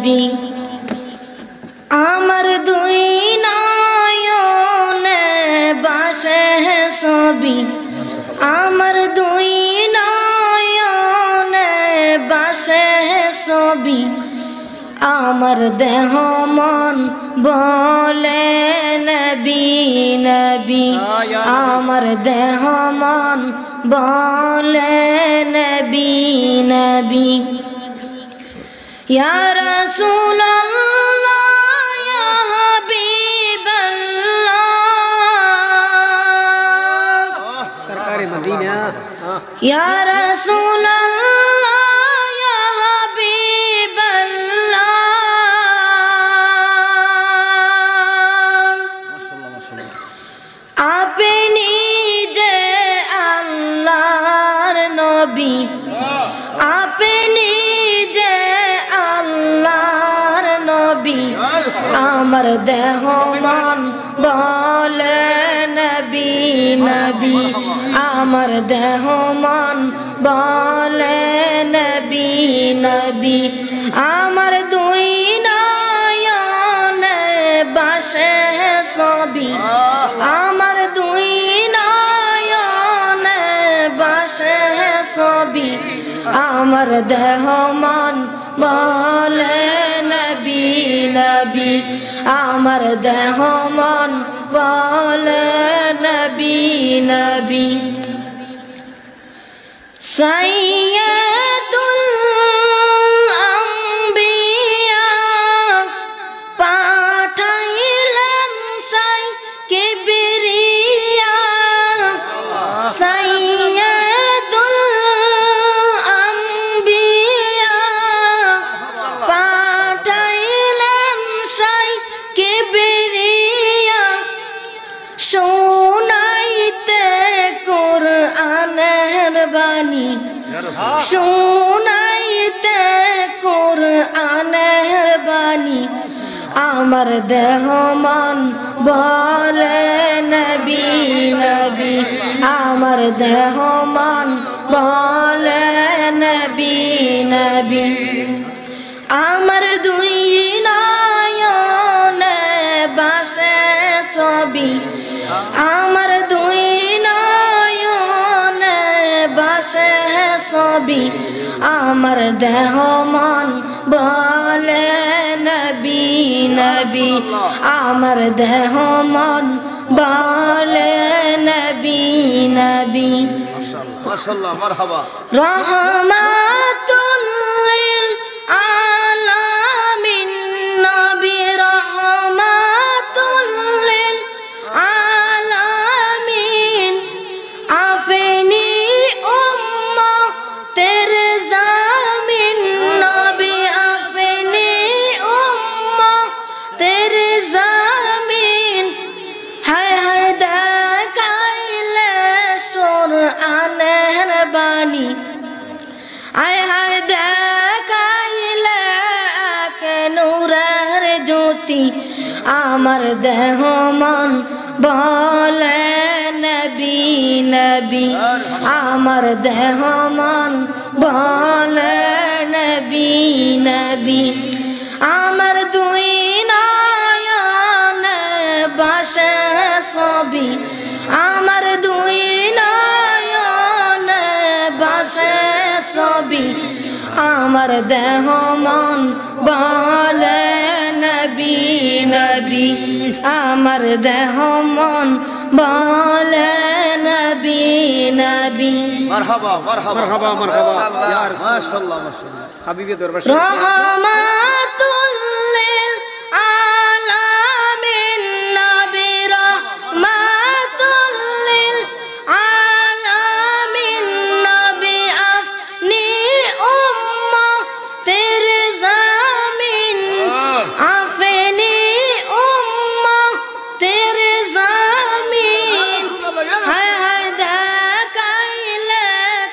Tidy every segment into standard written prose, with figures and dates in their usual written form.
নবী আমার দুই নয়নে বাসে ছবি আমার দুই নয়নে বাসে ছবি আমার দেহ মন বলে নবী নবী আমার দেহ মন বলে নবী নবী ইয়া রাসূলুল্লাহ ইয়া হাবিবাল্লাহ সরকারি মদিনা ইয়া রাসূলুল্লাহ ইয়া হাবিবাল্লাহ মাশাআল্লাহ মাশাআল্লাহ আপনি যে আল্লাহর নবী আপনি যে আল্লাহর নবী আমার দেহ মন বলে নবী নবী আমার দেহ মন বলে নবী নবী আমার দুই নয়নে বাসে ছবি আমার দুই নয়নে বাসে ছবি আমার দেহ মন বলে নবী নবী আমার দেহ মন বলে নবী নবী সাইয়্যিদুল আম্বিয়া পাঠাইলেন সাই কিবরিয়া সাইয়্যিদুল আম্বিয়া পাঠাইলেন সাই কিবরিয়া শোনাইতে কোরআনের বাণী শোনাইতে কোরআনের বাণী আমার দেহ মন বলে নবী নবী আমার দেহ মন বলে নবী নবী আমার দুই নয়নে বাসে ছবি আমার দুই নয়নে বাসে ছবি আমার দেহ মন বলে নবী নবী আমার দেহ মন বলে নবী নবী মাশাআল্লাহ মাশাআল্লাহ মারহাবা রাহমাতুল লিল আলামিন নবী রাহমাতুল লিল আলামিন আফিনি উম্মতের জামিন নবী আফিনি উম্মতের জামিন হায় হায় দেখাইলে কোরআনের বাণী হায় হায় দেখাইলে নূরের জ্যোতি আমার দেহ মন বলে নবী নবী আমার দেহ মন বলে নবী নবী আমার দুই নয়নে বাসে ছবি আমার দুই নয়নে বাসে ছবি আমার দেহ মন বলে নবী নবী আমার দেহ মন বলে নবী নবী মারহাবা মারহাবা মারহাবা মারহাবা ইয়া মাশাআল্লাহ মাশাআল্লাহ হাবিবি দরবার রাহমাতুল লিল আলামিন নবী রাহমাতুল লিল আলামিন নবী আফনি উম্মতের জামিন আফনি উম্মতের জামিন হায় হায় দেখাইলে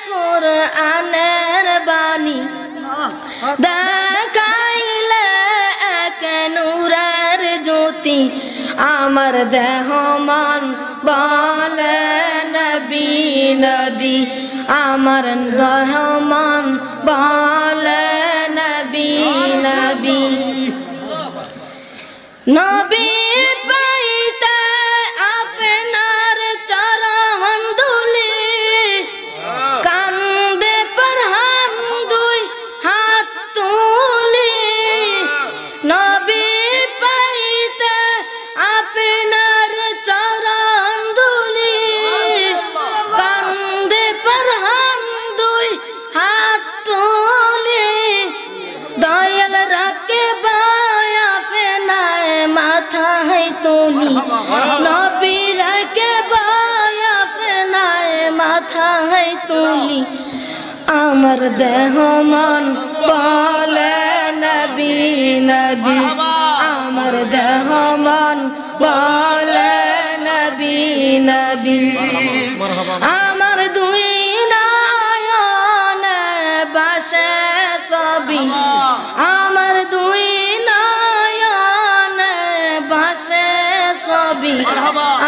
কোরআনের বাণী দেখাইলে এক নূরের জ্যোতি আমার দেহ মন বলে নবী নবী আমার দেহ মন বলে নবী নবী নবী পাইতে আপনার চরণ ধুলি কান্দে পরহান দুই হাত তুলি নবী পাইতে আপনার চরণ ধুলি কান্দে পরহান দুই হাত তুলি দয়াল রাখে বায়া ফেনায় মাথায় তুলি নবী রাখে বায়া ফেনায় মাথায় তুলি আমার দেহ মন বলে নবী নবী আমার দেহ মন বলে নবী নবী আমার দুই নয়নে বাসে সবই আমার দুই নয়নে বাসে সবই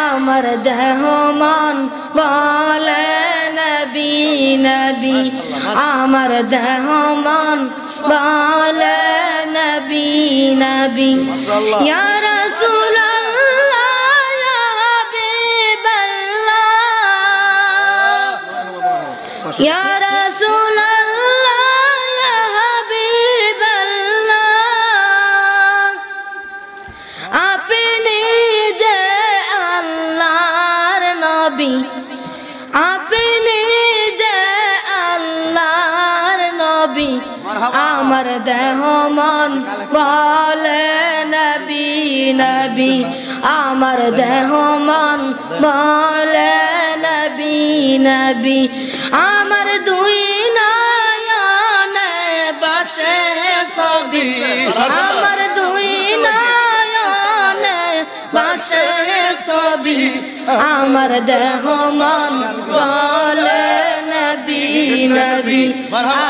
আমার দেহ মন বলে নবী নবী আমার দেহ মন বলে নবী নবী ইয়া রাসূলুল্লাহ ইয়া হাবিবাল্লাহ ইয়া রাসূলুল্লাহ ইয়া হাবিবাল্লাহ আপনি যে আল্লাহর নবী আপনি যে আল্লাহর নবী আমার দেহ মন বলে নবী নবী আমার দেহ মন বলে নবী নবী আমার দুই নয়নে বাসে সবই আমার দুই নয়নে বাসে সবই আমার দেহ মন বলে নবী নবী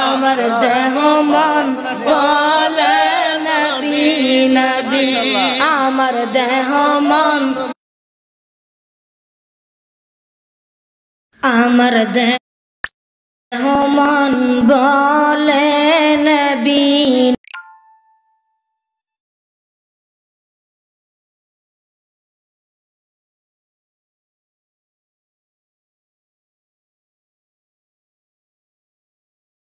আমার দেহ মন বলে নবী নবী আমার দেহ মন আমার দেহ মন বলে